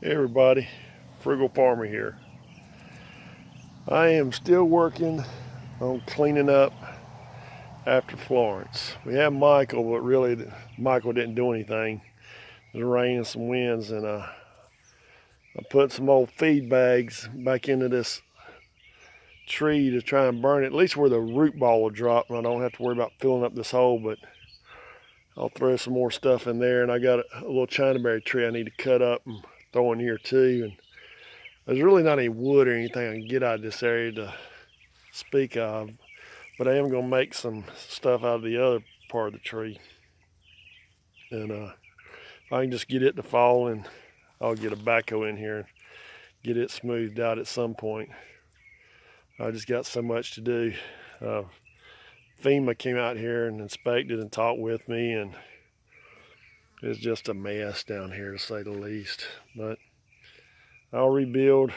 Hey everybody, Frugal Farmer here. I am still working on cleaning up after Florence. We had Michael, but really Michael didn't do anything. It was rain and some winds, and I put some old feed bags back into this tree to try and burn it, at least where the root ball will drop, and I don't have to worry about filling up this hole, but I'll throw some more stuff in there, and I got a little chinaberry tree I need to cut up and throw in here too. And there's really not any wood or anything I can get out of this area to speak of, but I am going to make some stuff out of the other part of the tree. And if I can just get it to fall, and I'll get a backhoe in here and get it smoothed out at some point. I just got so much to do. FEMA came out here and inspected and talked with me, and it's just a mess down here to say the least. But I'll rebuild,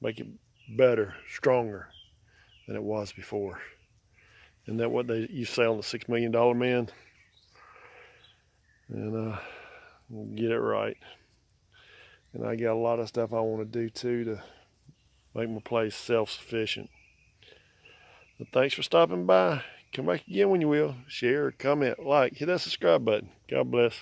make it better, stronger than it was before. Isn't that what you say on the $6 Million Man? And we'll get it right. And I got a lot of stuff I want to do too to make my place self-sufficient. But thanks for stopping by. Come back again when you will. Share, comment, like, hit that subscribe button. God bless.